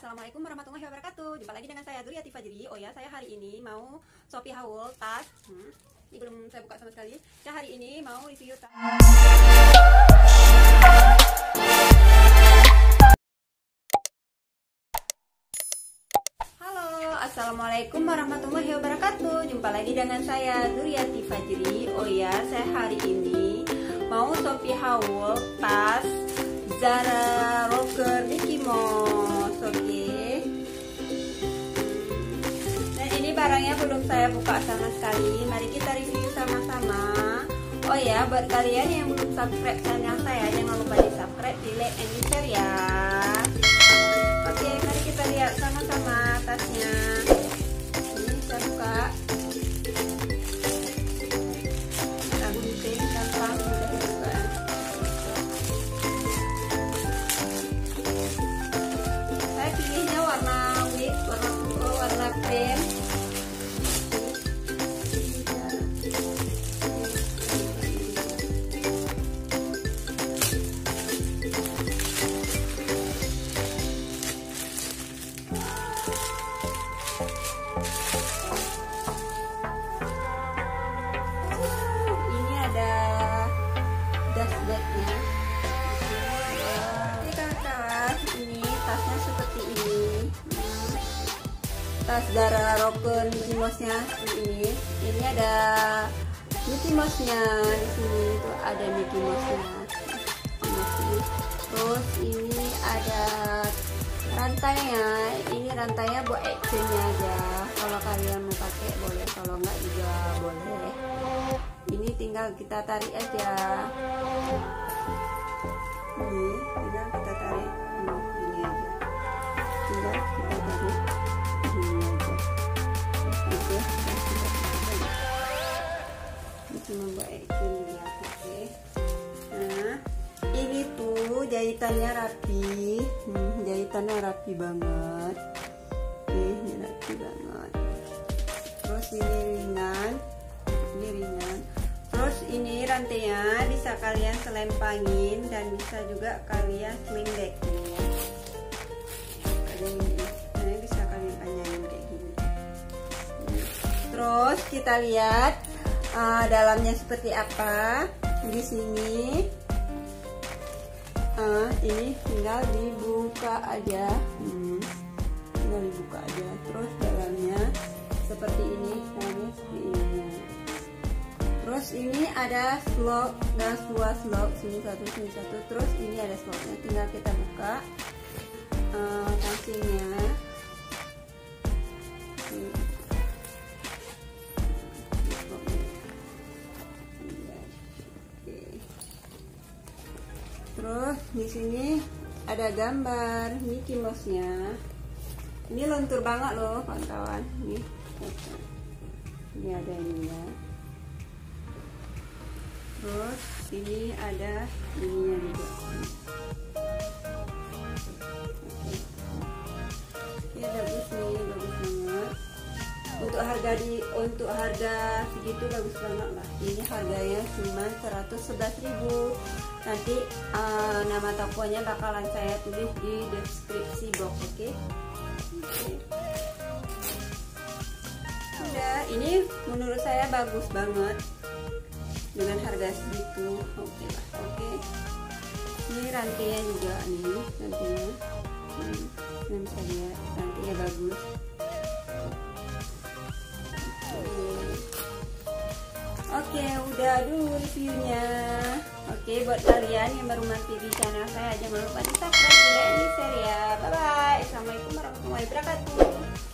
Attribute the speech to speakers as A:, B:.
A: Assalamualaikum warahmatullahi wabarakatuh. Jumpa lagi dengan saya Duriati Fajri. Oh ya, saya hari ini mau Shopee haul tas. Ini belum saya buka sama sekali. Saya hari ini mau review tas. Halo, assalamualaikum warahmatullahi wabarakatuh. Jumpa lagi dengan saya Duriati Fajri. Oh ya, saya hari ini mau Shopee haul tas Zara Rocker Mickey Mouse. Oke. Dan ini barangnya belum saya buka sama sekali. Mari kita review sama-sama. Oh ya, buat kalian yang belum subscribe channel saya, jangan lupa di subscribe, di like, and di share ya. Oke, mari kita lihat sama-sama tasnya. Ini saya buka. Nah, gunting gampang mudah juga. Saya pilihnya warna wit, warna krem. Dashboardnya. Ini kakak, ini tasnya seperti ini. Tas Zara Rocker Mickey Mouse-nya ini. Ini ada Mickey Mouse-nya di sini itu ada Mickey Mouse-nya. Terus ini ada rantainya. Ini rantainya buat actionnya aja. Kalau kalian mau pakai boleh, kalau enggak juga boleh. Ini tinggal kita tarik aja. Ini tinggal kita tarik. Ini aja. Tinggal kita tarik. Ini aja. Oke. Ini cuma buat action ya. Oke. Nah, ini tuh jahitannya rapi. Jahitannya rapi banget. Ini rapi banget. Terus ini ringan. Ini ringan. Terus ini rantainya bisa kalian selempangin dan bisa juga kalian sling back. Ini bisa kalian panjangin kayak gini. Terus kita lihat dalamnya seperti apa. Di sini ini tinggal dibuka aja. Tinggal dibuka aja. Terus dalamnya seperti ini. Dalamnya seperti ini. Terus ini ada slot, nah dua slot, sini satu, terus ini ada slotnya, tinggal kita buka kancingnya. Terus di sini ada gambar Mickey Mouse-nya. Ini lentur banget loh kawan-kawan. Ini ada ininya. Terus ini ada ininya juga. Oke, bagus nih, bagus banget. Untuk harga segitu bagus banget lah. Ini harganya cuma 111.000. Nanti nama tokonya bakalan saya tulis di deskripsi box, oke? Udah, ini menurut saya bagus banget. Dengan harga segitu, oke lah, oke. Ini rantainya juga nih, rantainya. Kalian bisa lihat, rantainya bagus. Oke, udah dulu reviewnya. Oke, buat kalian yang baru mampir di channel saya, jangan lupa di subscribe, di like, di share ya. Bye bye. Assalamualaikum warahmatullahi wabarakatuh.